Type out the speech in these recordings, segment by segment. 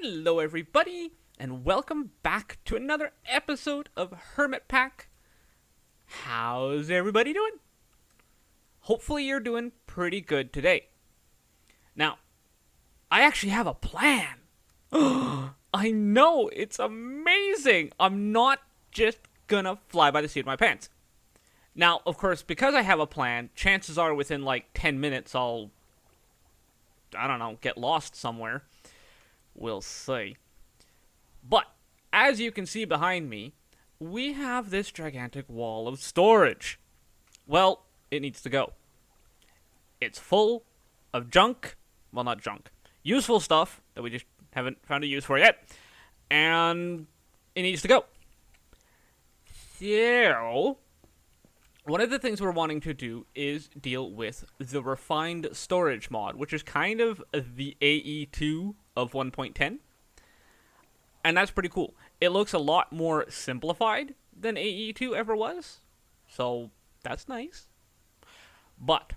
Hello everybody, and welcome back to another episode of HermitPack. How's everybody doing? Hopefully you're doing pretty good today. Now, I actually have a plan. I know, it's amazing. I'm not just gonna fly by the seat of my pants. Now, of course, because I have a plan, chances are within like 10 minutes I'll, get lost somewhere. We'll see. But, as you can see behind me, we have this gigantic wall of storage. Well, it needs to go. It's full of junk. Well, not junk. Useful stuff that we just haven't found a use for yet. And it needs to go. So, one of the things we're wanting to do is deal with the refined storage mod, which is kind of the AE2 of 1.10. And that's pretty cool. It looks a lot more simplified than AE2 ever was. So, that's nice. But,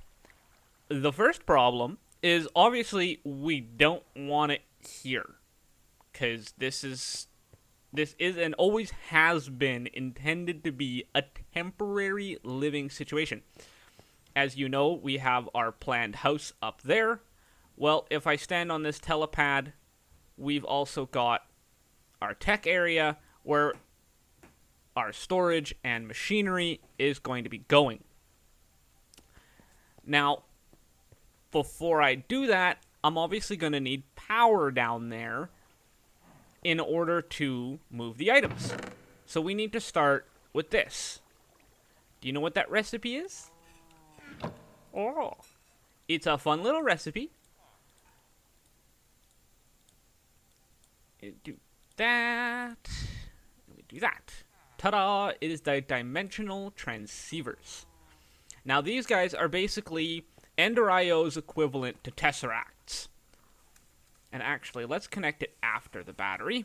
the first problem is obviously we don't want it here. Because this is and always has been intended to be a temporary living situation. As you know, we have our planned house up there. Well, if I stand on this telepad, we've also got our tech area where our storage and machinery is going to be going. Now, before I do that, I'm obviously going to need power down there in order to move the items. So we need to start with this. Do you know what that recipe is? Oh, it's a fun little recipe. Do that. We do that. Ta-da! It is the dimensional transceivers. Now these guys are basically Ender IO's equivalent to Tesseracts. And actually, let's connect it after the battery.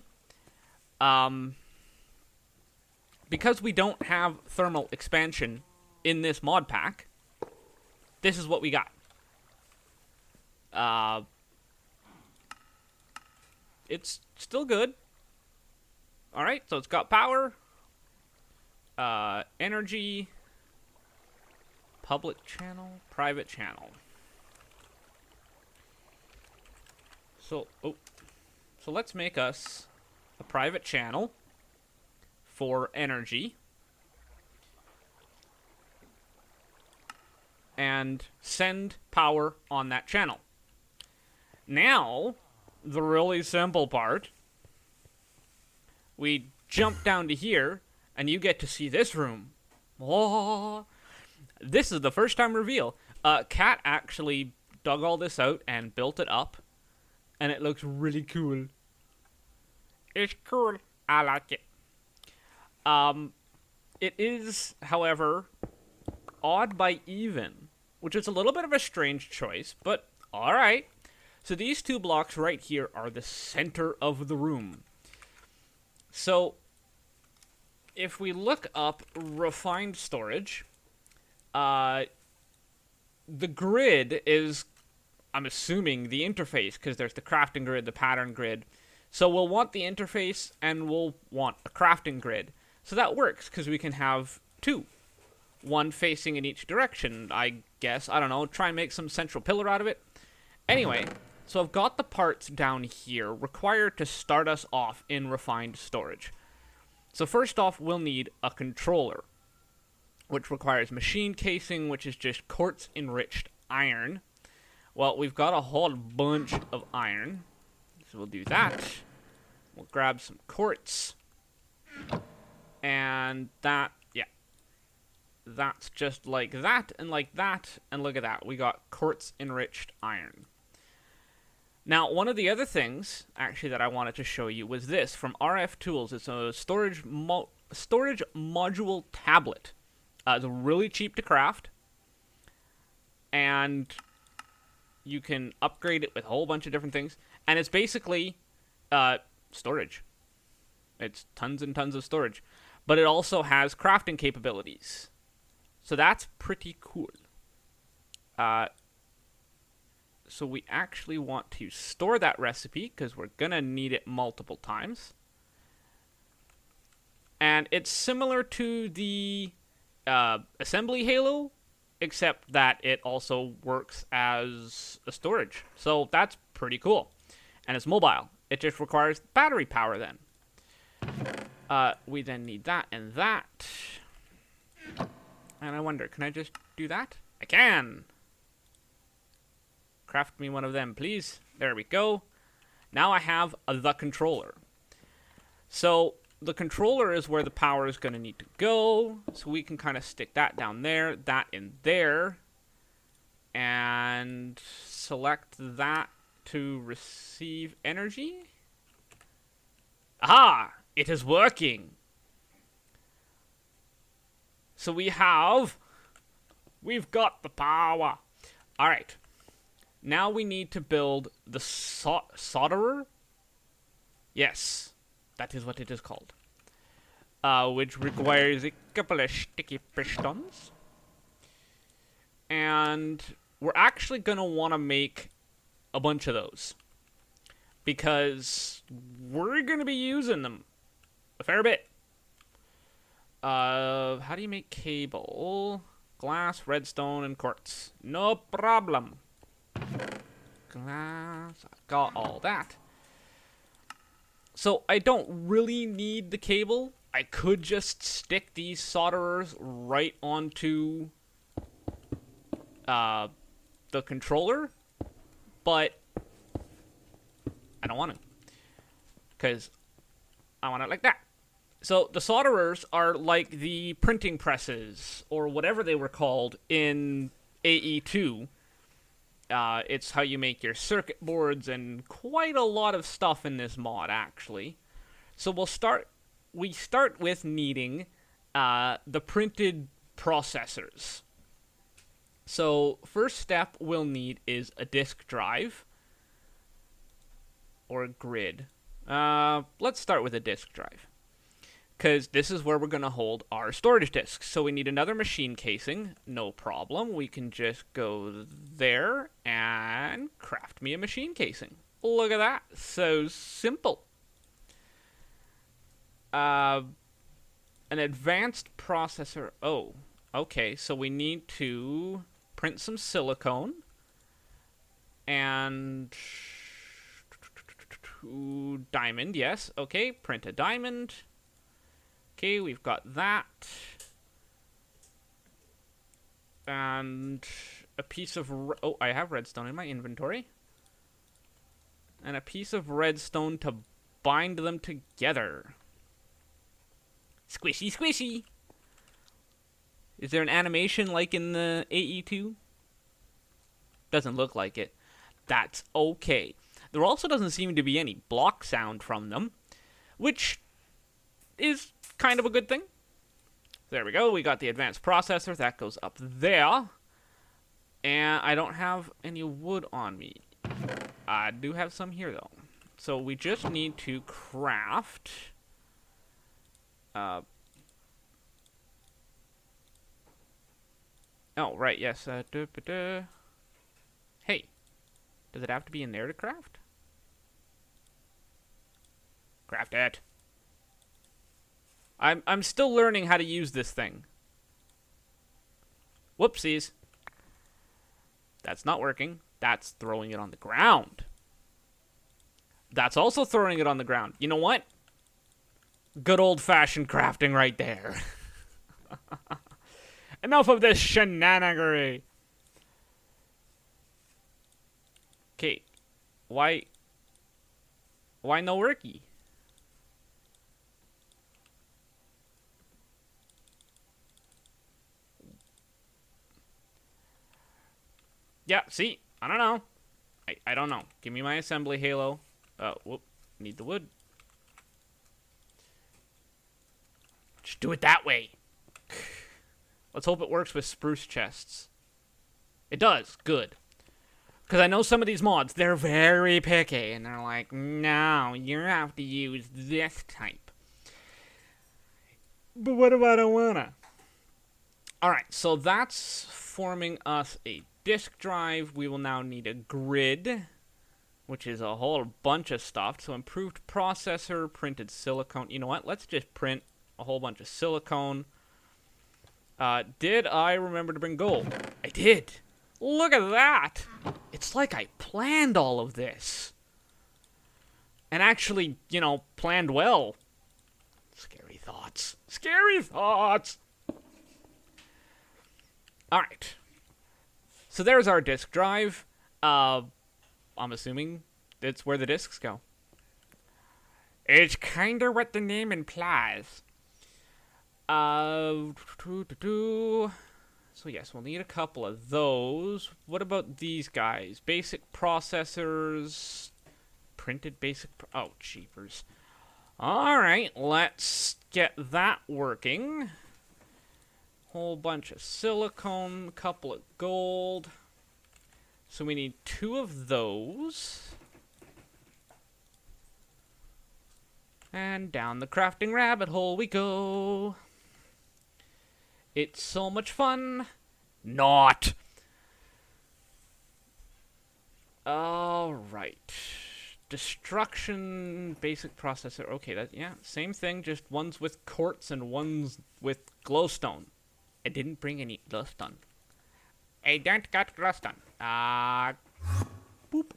Because we don't have thermal expansion in this mod pack, this is what we got. It's still good. Alright, so it's got power, energy, public channel, private channel. So let's make us a private channel for energy. And send power on that channel. Now, the really simple part. We jump down to here, and you get to see this room. Oh, this is the first time reveal. Kat actually dug all this out and built it up. And it looks really cool. It's cool. I like it. It is, however, odd by even, which is a little bit of a strange choice, but alright. So these two blocks right here are the center of the room. So, if we look up refined storage, the grid is, I'm assuming, the interface, because there's the crafting grid, the pattern grid. So we'll want the interface, and we'll want a crafting grid. So that works, because we can have two. One facing in each direction, I guess. I don't know, try and make some central pillar out of it. Anyway, so I've got the parts down here required to start us off in refined storage. So first off, we'll need a controller, which requires machine casing, which is just quartz-enriched iron. Well, we've got a whole bunch of iron, so we'll do that. We'll grab some quartz, and that, yeah. That's just like that, and look at that. We got quartz-enriched iron. Now, one of the other things, actually, that I wanted to show you was this, from RF Tools. It's a storage module tablet. It's really cheap to craft, and you can upgrade it with a whole bunch of different things. And it's basically storage. It's tons and tons of storage. But it also has crafting capabilities. So that's pretty cool. So we actually want to store that recipe because we're going to need it multiple times. And it's similar to the assembly halo, except that it also works as a storage. So that's pretty cool. And it's mobile. It just requires battery power then. We then need that and that. And I wonder, can I just do that? I can! Craft me one of them, please. There we go. Now I have the controller. So the controller is where the power is going to need to go. So we can kind of stick that down there, that in there. And select that to receive energy. Aha! It is working. So we've got the power. All right. Now we need to build the solderer. Yes, that is what it is called. Which requires a couple of sticky pistons. And we're actually going to want to make a bunch of those. Because we're going to be using them a fair bit. How do you make cable? Glass, redstone, and quartz. No problem. Glass. Got all that. So I don't really need the cable. I could just stick these solderers right onto the controller. But I don't want to. Because I want it like that. So the solderers are like the printing presses, or whatever they were called in AE2. It's how you make your circuit boards and quite a lot of stuff in this mod, actually. So we start with needing the printed processors. So first step we'll need is a disk drive. Or a grid. Let's start with a disk drive. Because this is where we're going to hold our storage disks. So we need another machine casing. No problem. We can just go there and craft me a machine casing. Look at that. So simple. An advanced processor. Oh, okay. So we need to print some silicone. And diamond, yes. Okay, print a diamond. Okay, we've got that. And a piece of... Oh, I have redstone in my inventory. And a piece of redstone to bind them together. Squishy, squishy! Is there an animation like in the AE2? Doesn't look like it. That's okay. There also doesn't seem to be any block sound from them, which is kind of a good thing. There we go. We got the advanced processor. That goes up there. And I don't have any wood on me. I do have some here, though. So we just need to craft... Oh, right, yes. Hey, does it have to be in there to craft? Craft it. I'm still learning how to use this thing. Whoopsies. That's not working. That's throwing it on the ground. That's also throwing it on the ground. You know what? Good old-fashioned crafting right there. Enough of this shenanigery. Okay. Why no worky? Yeah, see? I don't know. I don't know. Give me my assembly halo. Whoop. Need the wood. Just do it that way. Let's hope it works with spruce chests. It does. Good. Because I know some of these mods, they're very picky. And they're like, no, you have to use this type. But what if I don't wanna? Alright, so that's forming us a disk drive, we will now need a grid, which is a whole bunch of stuff. So improved processor, printed silicone. You know what? Let's just print a whole bunch of silicone. Did I remember to bring gold? I did. Look at that. It's like I planned all of this. And actually, you know, planned well. Scary thoughts. Scary thoughts. Alright. So there's our disk drive. I'm assuming that's where the disks go. It's kinda what the name implies. So yes, we'll need a couple of those. What about these guys? Basic processors. Printed basic... oh, jeepers. Alright, let's get that working. Whole bunch of silicone, couple of gold. So we need 2 of those. And down the crafting rabbit hole we go. It's so much fun. Not. Alright. Destruction, basic processor. Okay, that, yeah, same thing, just one's with quartz and one's with glowstone. I didn't bring any glowstone. I don't got glowstone. Boop.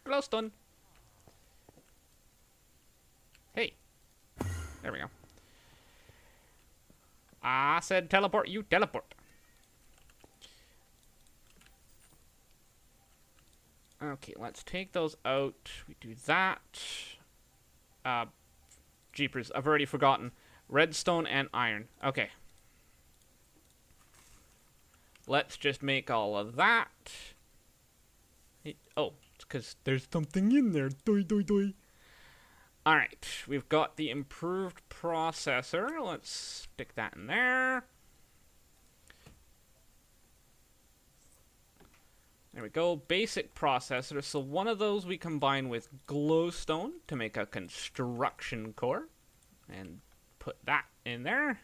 Glowstone. Hey. There we go. I said teleport, you teleport. Okay, let's take those out. We do that. Jeepers, I've already forgotten. Redstone and iron. Okay. Let's just make all of that. Oh, it's because there's something in there. Doi, doi, doi. Alright, we've got the improved processor. Let's stick that in there. There we go, basic processor. So one of those we combine with glowstone to make a construction core. And put that in there.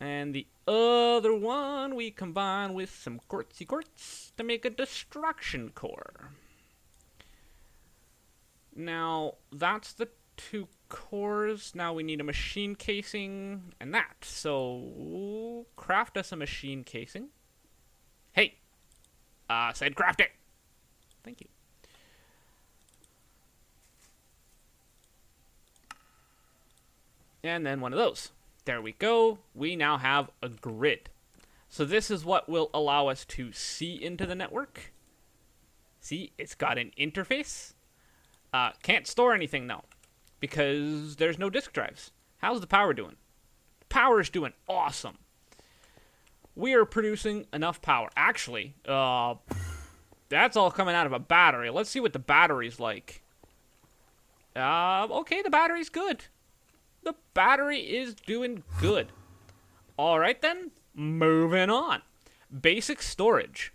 And the other one we combine with some quartzy quartz to make a destruction core. Now, that's the 2 cores. Now we need a machine casing and that. So, craft us a machine casing. Hey! Said craft it! Thank you. And then one of those. There we go. We now have a grid. So this is what will allow us to see into the network. See, it's got an interface. Can't store anything, though, because there's no disk drives. How's the power doing? Power's doing awesome. We are producing enough power. Actually, that's all coming out of a battery. Let's see what the battery's like. Okay, the battery's good. The battery is doing good. Alright then, moving on. Basic storage.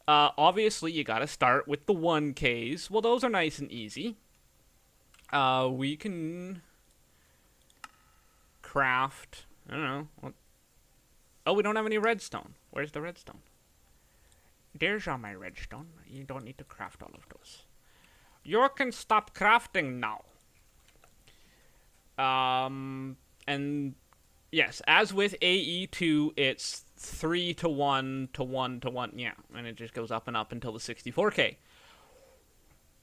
Obviously, you gotta start with the 1Ks. Well, those are nice and easy. We can craft, I don't know. What? Oh, we don't have any redstone. Where's the redstone? There's all my redstone. You don't need to craft all of those. You can stop crafting now. And yes, as with AE2, it's 3 to 1 to 1 to 1. Yeah, and it just goes up and up until the 64K.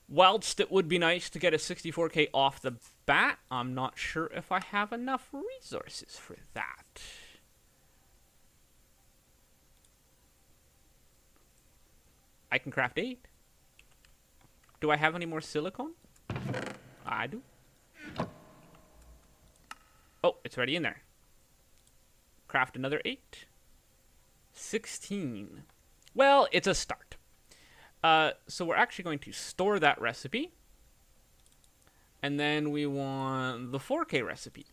Whilst it would be nice to get a 64K off the bat, I'm not sure if I have enough resources for that. I can craft 8. Do I have any more silicone? I do. Oh, it's already in there. Craft another 8. 16. Well, it's a start. So we're actually going to store that recipe. And then we want the 4K recipe.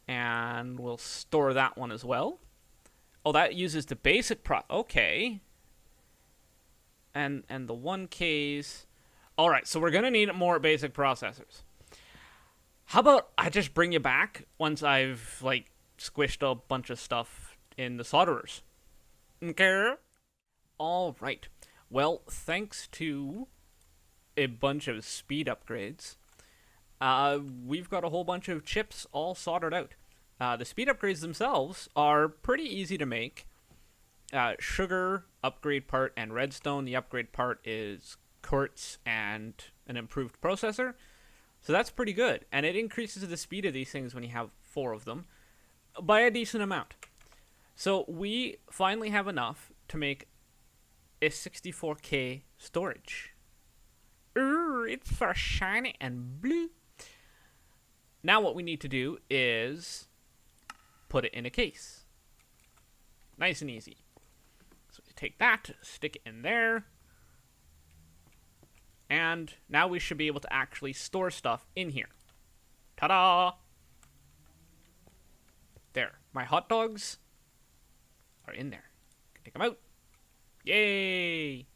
And we'll store that one as well. Oh, that uses the basic okay. And the 1Ks. Alright, so we're going to need more basic processors. How about I just bring you back once I've, like, squished a bunch of stuff in the solderers. Okay. All right. Well, thanks to a bunch of speed upgrades, we've got a whole bunch of chips all soldered out. The speed upgrades themselves are pretty easy to make. Sugar, upgrade part, and redstone. The upgrade part is quartz and an improved processor. So that's pretty good. And it increases the speed of these things when you have 4 of them by a decent amount. So we finally have enough to make a 64K storage. It's so shiny and blue. Now what we need to do is put it in a case. Nice and easy. So we take that, stick it in there. And now we should be able to actually store stuff in here. Ta-da! There. My hot dogs are in there. Take them out. Yay!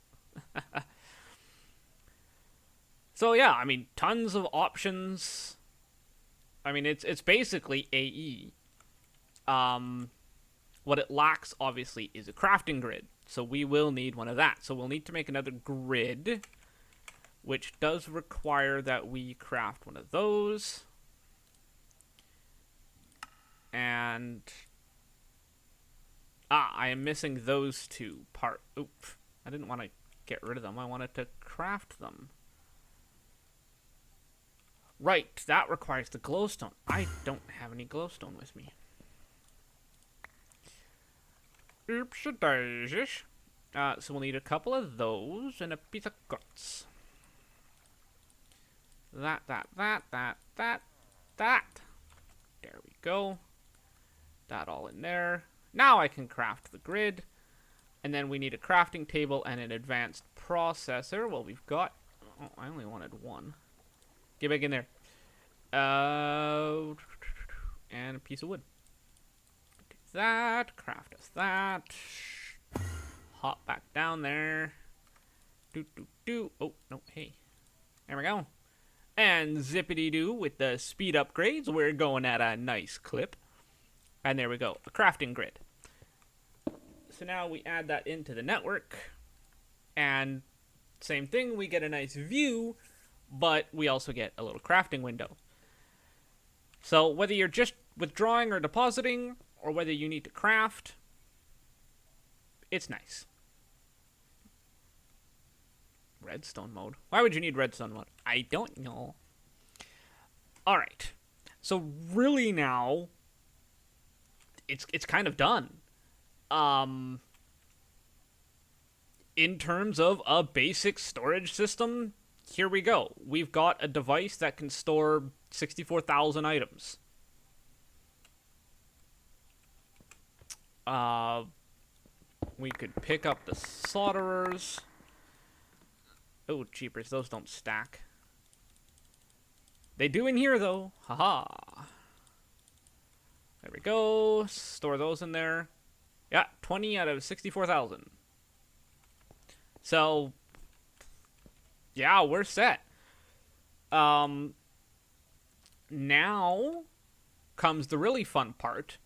So yeah, I mean, tons of options. I mean, it's basically AE. What it lacks, obviously, is a crafting grid. So we will need one of that. So we'll need to make another grid, which does require that we craft one of those. And I am missing those 2 parts. Oop, I didn't want to get rid of them. I wanted to craft them. Right, that requires the glowstone. I don't have any glowstone with me. Oopsie-daisies. So we'll need a couple of those and a piece of guts. That. There we go. That all in there. Now I can craft the grid. And then we need a crafting table and an advanced processor. Well, we've got... Oh, I only wanted 1. Get back in there. And a piece of wood. Take that. Craft us that. Hop back down there. Oh, no, hey. There we go. And zippity-doo with the speed upgrades. We're going at a nice clip. And there we go. A crafting grid. So now we add that into the network. And same thing. We get a nice view. But we also get a little crafting window. So whether you're just withdrawing or depositing, or whether you need to craft, it's nice. Redstone mode. Why would you need redstone mode? I don't know. Alright. So really now, it's kind of done. In terms of a basic storage system, here we go. We've got a device that can store 64,000 items. We could pick up the solderers. Oh, jeepers, those don't stack. They do in here, though. Haha. There we go. Store those in there. Yeah, 20 out of 64,000. So, yeah, we're set. Now comes the really fun part.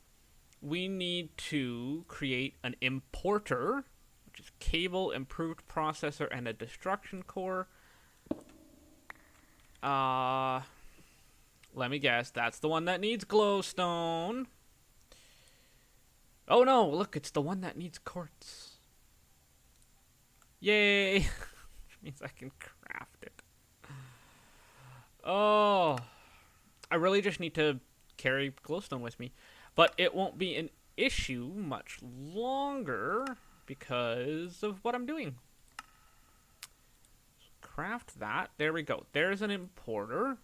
We need to create an importer, which is cable, improved processor, and a destruction core. Let me guess. That's the one that needs glowstone. Oh no, look, it's the one that needs quartz. Yay! Which means I can craft it. Oh. I really just need to carry glowstone with me. But it won't be an issue much longer because of what I'm doing. So craft that. There we go. There's an importer.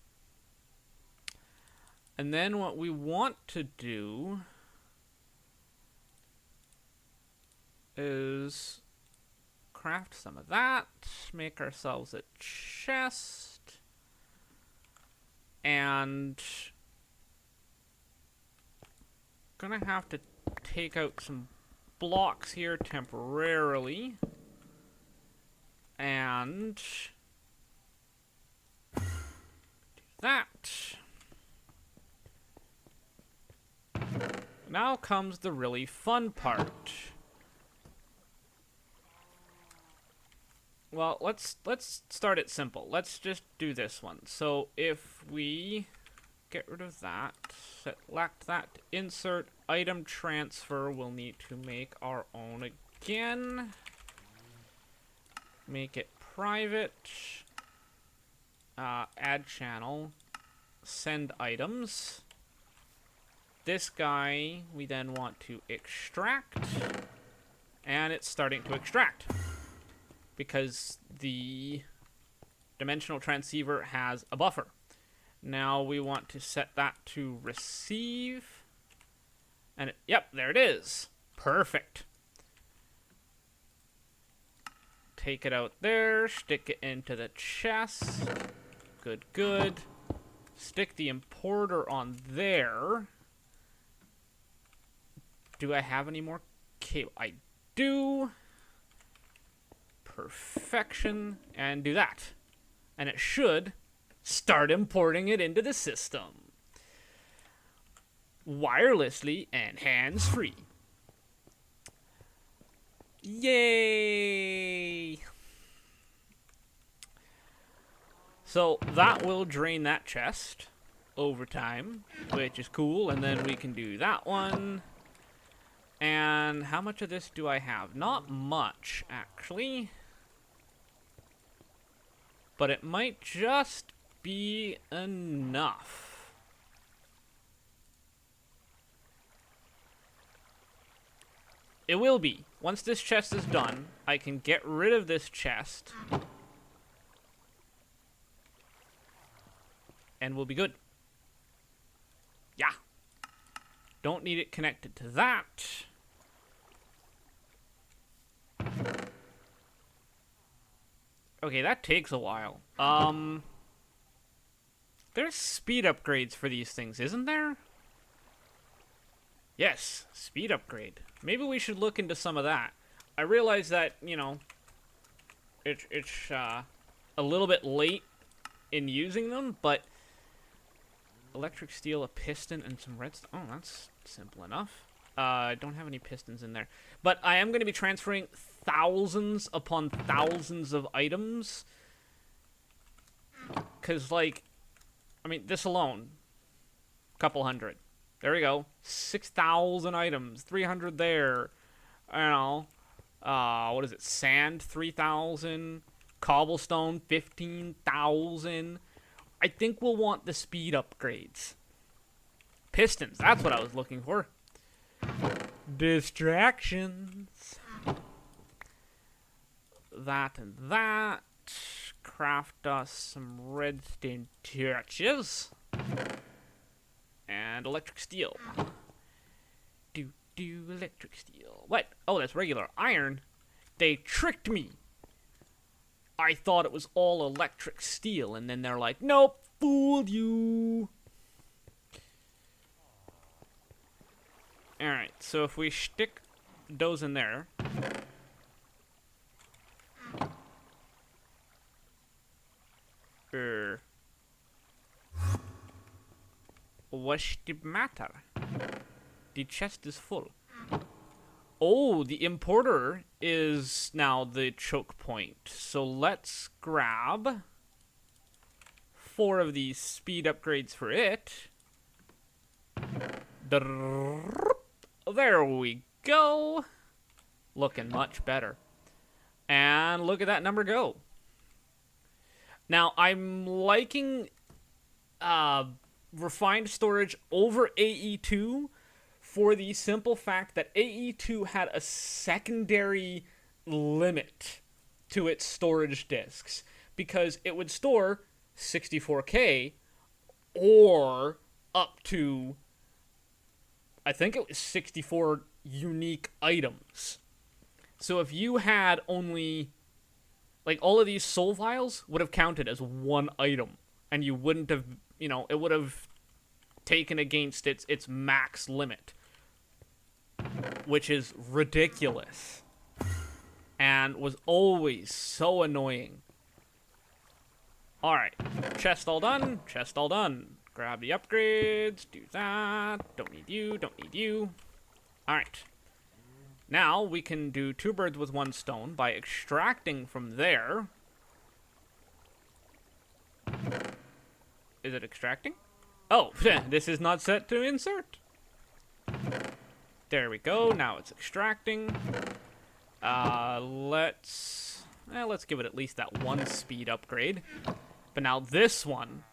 And then what we want to do is craft some of that. Make ourselves a chest. And gonna have to take out some blocks here temporarily. And do that. Now comes the really fun part. Well, let's start it simple. Let's just do this one. So if we get rid of that, select that, insert item transfer, we'll need to make our own again. Make it private. Add channel. Send items. This guy we then want to extract. And it's starting to extract. Because the dimensional transceiver has a buffer. Now we want to set that to receive. And yep, there it is. Perfect. Take it out there, stick it into the chest. Good, good. Stick the importer on there. Do I have any more cable? I do. Perfection, and do that. And it should start importing it into the system. Wirelessly and hands-free. Yay! So that will drain that chest over time, which is cool, and then we can do that one. And how much of this do I have? Not much, actually. But it might just be enough. It will be. Once this chest is done, I can get rid of this chest. And we'll be good. Yeah. Don't need it connected to that. Okay, that takes a while. There's speed upgrades for these things, isn't there? Yes, speed upgrade. Maybe we should look into some of that. I realize that, you know, it's a little bit late in using them, but electric steel, a piston, and some redstone. Oh, that's simple enough. I don't have any pistons in there. But I am going to be transferring thousands upon thousands of items. Because, like, I mean, this alone, a couple hundred. There we go. 6,000 items. 300 there. I don't know. What is it? Sand, 3,000. Cobblestone, 15,000. I think we'll want the speed upgrades. Pistons. That's what I was looking for. Distractions. That and that. Craft us some redstone torches. And electric steel. Do electric steel. What? Oh, that's regular iron. They tricked me. I thought it was all electric steel, and then they're like, nope, fooled you. Alright, so if we stick those in there. What's the matter? The chest is full. Oh, the importer is now the choke point. So let's grab 4 of these speed upgrades for it. There we go. Looking much better. And look at that number go. Now, I'm liking refined storage over AE2 for the simple fact that AE2 had a secondary limit to its storage disks because it would store 64K or up to, I think it was 64 unique items. So if you had only, like, all of these soul files would have counted as one item, and you wouldn't have, you know, it would have taken against its max limit, which is ridiculous and was always so annoying. Alright, chest all done, Grab the upgrades. Do that. Don't need you. Don't need you. Alright. Now we can do 2 birds with 1 stone by extracting from there. Is it extracting? Oh, this is not set to insert. There we go. Now it's extracting. Let's give it at least that 1 speed upgrade. But now this one.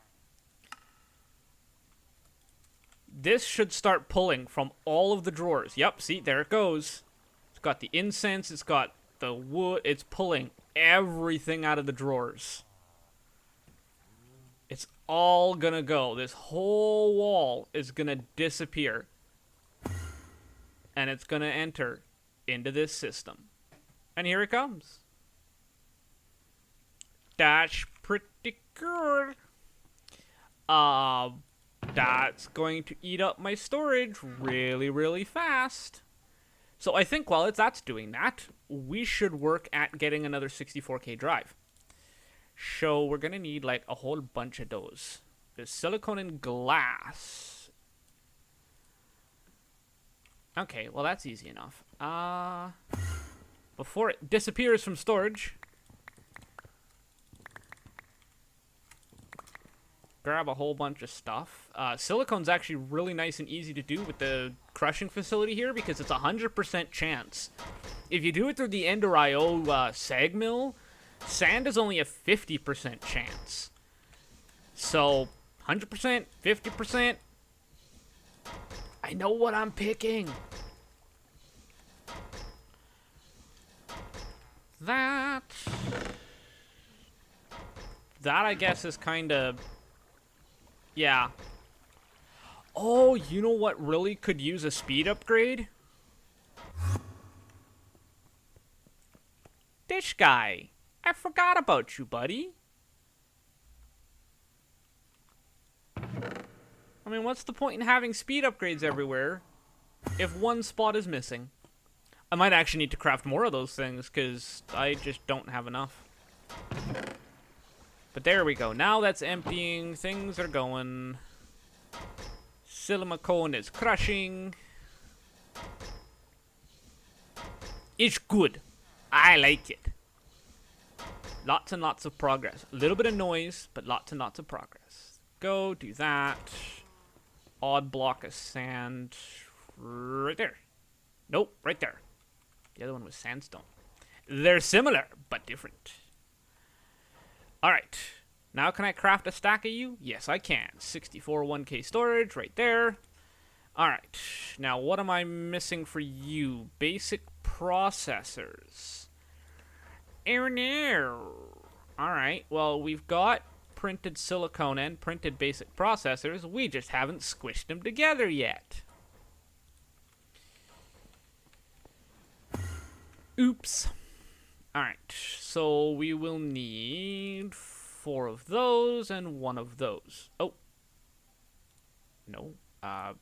This should start pulling from all of the drawers. Yep, see, there it goes. It's got the incense, it's got the wood, it's pulling everything out of the drawers. It's all gonna go. This whole wall is gonna disappear. And it's gonna enter into this system. And here it comes. That's pretty good. That's going to eat up my storage really, really fast. So I think while that's doing that, we should work at getting another 64K drive. So we're going to need like a whole bunch of those. There's silicone and glass. Okay, well that's easy enough. Before it disappears from storage, grab a whole bunch of stuff. Silicone's actually really nice and easy to do with the crushing facility here because it's 100% chance. If you do it through the Ender IO sag mill, sand is only a 50% chance. So, 100%, 50%. I know what I'm picking. That I guess is kind of... Yeah. Oh, you know what really could use a speed upgrade? This guy. I forgot about you, buddy. I mean, what's the point in having speed upgrades everywhere if 1 spot is missing? I might actually need to craft more of those things because I just don't have enough. But there we go. Now that's emptying. Things are going. Silicone is crushing. It's good. I like it. Lots and lots of progress. A little bit of noise, but lots and lots of progress. Go, do that. Odd block of sand. Right there. Nope, right there. The other one was sandstone. They're similar, but different. Alright. Now can I craft a stack of you? Yes, I can. 64 1K storage right there. Alright. Now what am I missing for you? Basic processors. Oh no. Alright, well we've got printed silicone and printed basic processors. We just haven't squished them together yet. Oops. Alright, so we will need 4 of those and 1 of those. Oh. No. How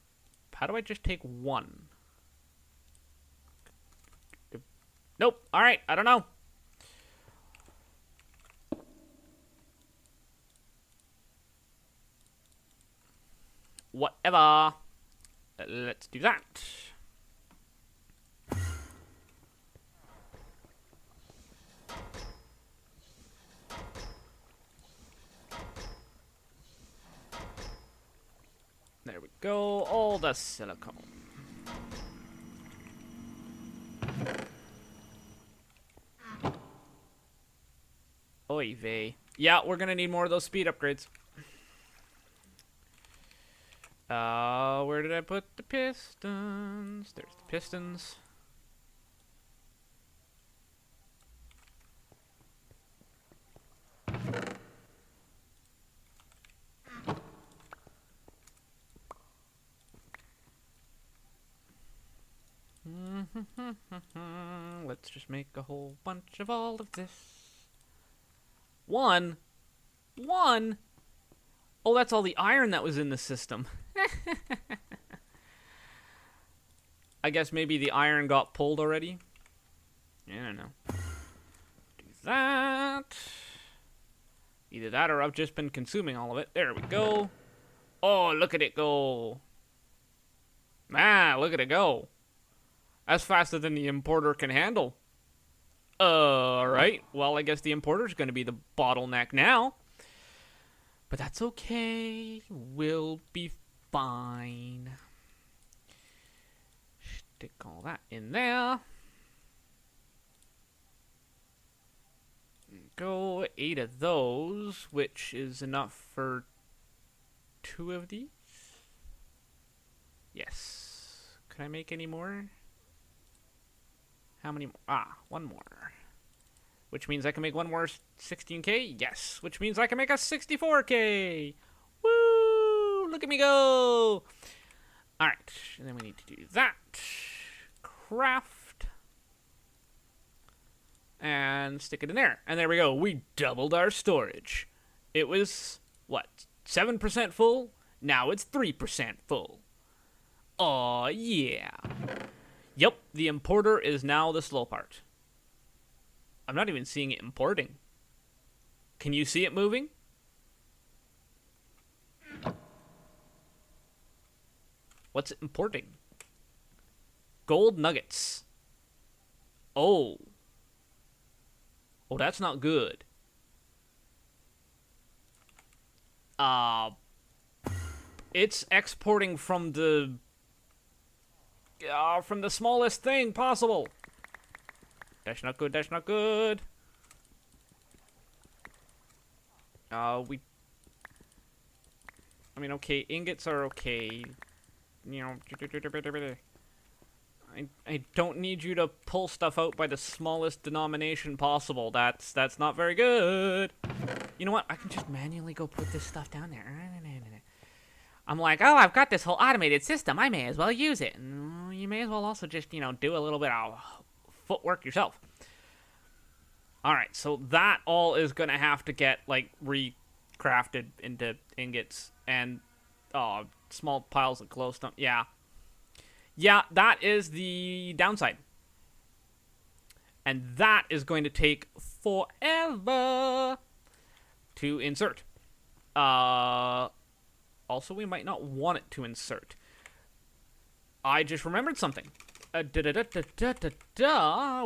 do I just take 1? Nope. Alright, I don't know. Whatever. Let's do that. There we go. All the silicone. Oy vey. Yeah, we're gonna need more of those speed upgrades. Where did I put the pistons? There's the pistons. Let's just make a whole bunch of all of this. 1? Oh, that's all the iron that was in the system. I guess maybe the iron got pulled already. I don't know. Do that. Either that or I've just been consuming all of it. There we go. Oh, look at it go. Man, look at it go. That's faster than the importer can handle. Alright. Well, I guess the importer's going to be the bottleneck now. But that's okay. We'll be fine. Stick all that in there. Go 8 of those, which is enough for 2 of these. Yes. Could I make any more? How many more? Ah, 1 more. Which means I can make one more 16k? Yes. Which means I can make a 64k. Woo! Look at me go! Alright, and then we need to do that. Craft. And stick it in there. And there we go. We doubled our storage. It was, what, 7% full? Now it's 3% full. Aw, yeah. Yep, the importer is now the slow part. I'm not even seeing it importing. Can you see it moving? What's it importing? Gold nuggets. Oh. Oh, that's not good. It's exporting from the smallest thing possible. That's not good, that's not good. I mean, okay, ingots are okay. You know, I don't need you to pull stuff out by the smallest denomination possible. That's not very good. You know what? I can just manually go put this stuff down there. I'm like, oh, I've got this whole automated system. I may as well use it. And you may as well also just, do a little bit of footwork yourself. All right, so that all is going to have to get, like, recrafted into ingots and small piles of glowstone. Yeah. Yeah, that is the downside. And that is going to take forever to insert. Also, we might not want it to insert. I just remembered something.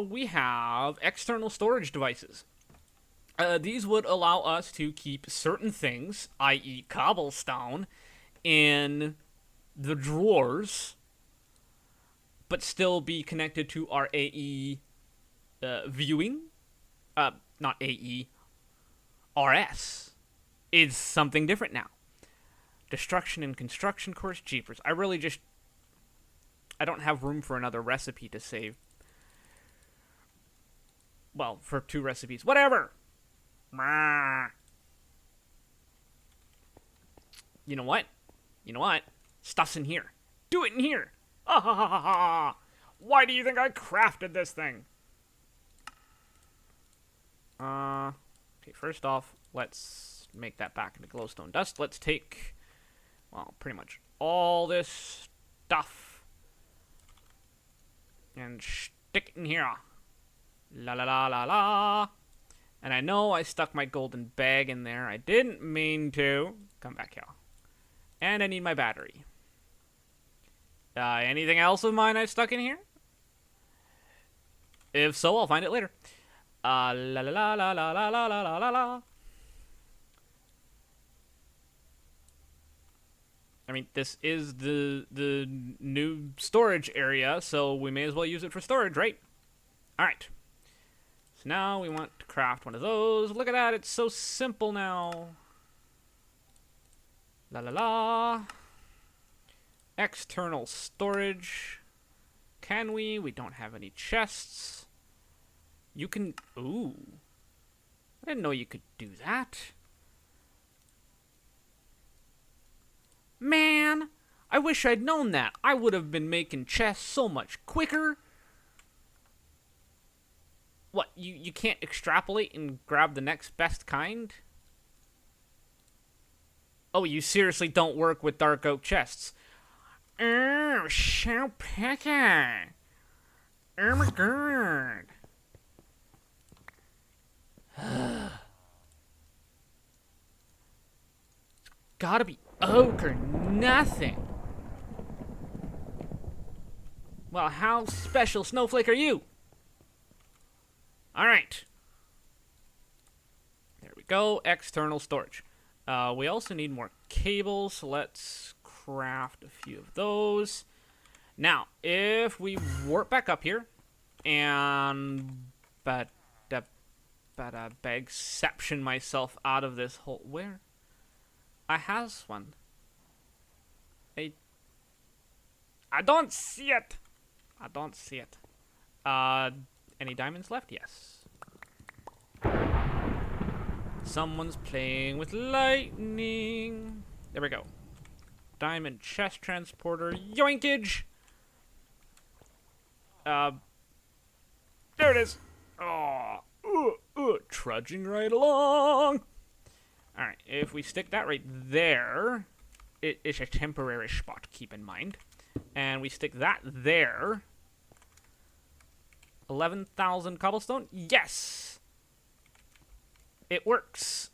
We have external storage devices. These would allow us to keep certain things, i.e. cobblestone, in the drawers, but still be connected to our AE viewing. Not AE. RS is something different now. Destruction and construction course, jeepers. I don't have room for another recipe to save. Well, for 2 recipes. Whatever! You know what? Stuff's in here. Do it in here! Ah, ha, ha, ha, ha. Why do you think I crafted this thing? Okay, first off, let's make that back into glowstone dust. Let's take, well, pretty much all this stuff and stick it in here. La la la la la. And I know I stuck my golden bag in there. I didn't mean to. Come back here. And I need my battery. Anything else of mine I stuck in here? If so, I'll find it later. La la la la la la la la la la. I mean, this is the new storage area, so we may as well use it for storage, right? Alright. So now we want to craft one of those. Look at that, it's so simple now. La la la. External storage. Can we? We don't have any chests. You can... Ooh. I didn't know you could do that. Man, I wish I'd known that. I would have been making chests so much quicker. What, you can't extrapolate and grab the next best kind? Oh, you seriously don't work with dark oak chests. Oh, so picky. Oh my god. It's gotta be... oak or nothing. Well, how special, Snowflake, are you? Alright. There we go. External storage. We also need more cables, so let's craft a few of those. Now, if we warp back up here, and exception myself out of this hole. Where? I has one. I don't see it. I don't see it. Any diamonds left? Yes. Someone's playing with lightning. There we go. Diamond chest transporter. Yoinkage! There it is. Oh, trudging right along. Alright, if we stick that right there, it is a temporary spot, keep in mind. And we stick that there. 11,000 cobblestone? Yes! It works.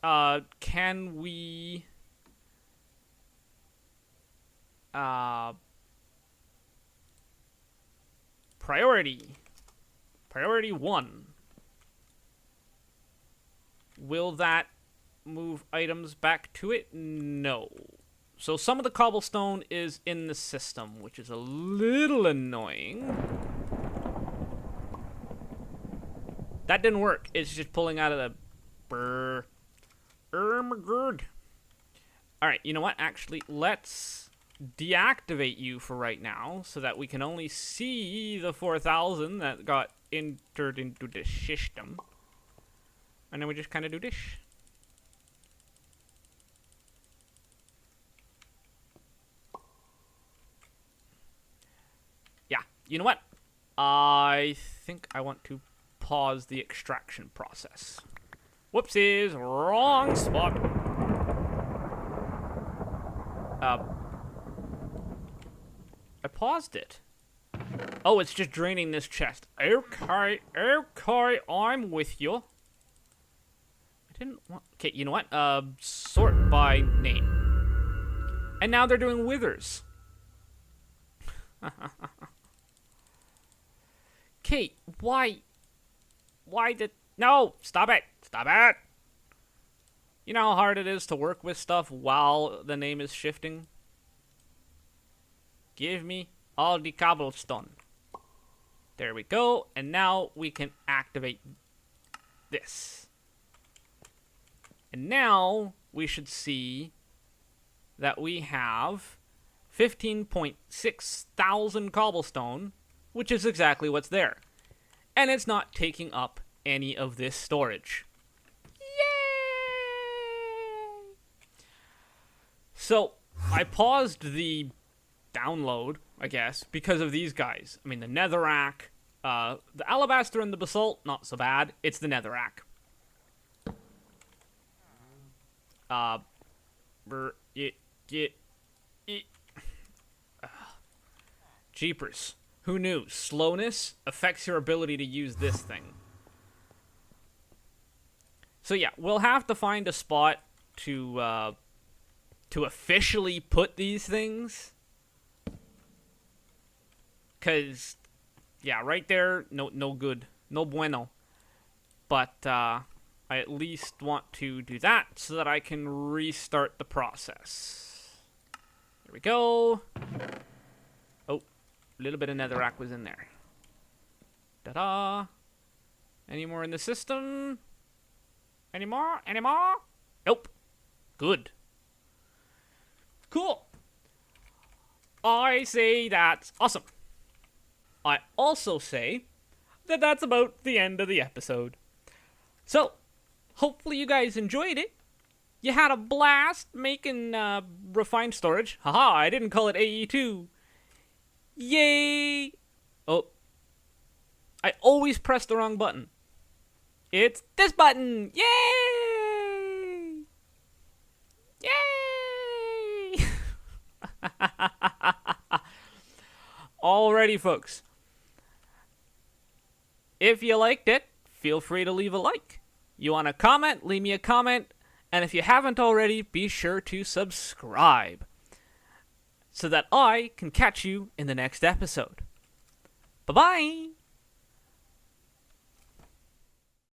Can we... Priority 1. Will that move items back to it? No. So some of the cobblestone is in the system, which is a little annoying. That didn't work. It's just pulling out of the... Alright, you know what? Actually, let's deactivate you for right now so that we can only see the 4,000 that got entered into the system. And then we just kind of do this. Yeah, you know what? I think I want to pause the extraction process. Whoopsies, wrong spot. I paused it. Oh, it's just draining this chest. Okay, I'm with you. I didn't want... Okay, you know what? Sort by name. And now they're doing withers. Kate, why did... No, stop it. Stop it. You know how hard it is to work with stuff while the name is shifting? Give me all the cobblestone. There we go. And now we can activate this. And now we should see that we have 15.6 thousand cobblestone, which is exactly what's there. And it's not taking up any of this storage. Yay! So, I paused the download, I guess, because of these guys. I mean, the netherrack, the alabaster and the basalt, not so bad. It's the netherrack. Jeepers. Who knew? Slowness affects your ability to use this thing. So yeah, we'll have to find a spot to officially put these things. Cause, yeah, right there, no good, no bueno. But I at least want to do that so that I can restart the process. There we go. Oh, a little bit of netherrack was in there. Ta-da! Any more in the system? Any more? Any more? Nope. Good. Cool. I say that's awesome. I also say that that's about the end of the episode. So, hopefully you guys enjoyed it. You had a blast making refined storage. Haha, I didn't call it AE2. Yay! Oh. I always press the wrong button. It's this button! Yay! Yay! Alrighty, folks. If you liked it, feel free to leave a like. You want to comment? Leave me a comment. And if you haven't already, be sure to subscribe so that I can catch you in the next episode. Bye-bye!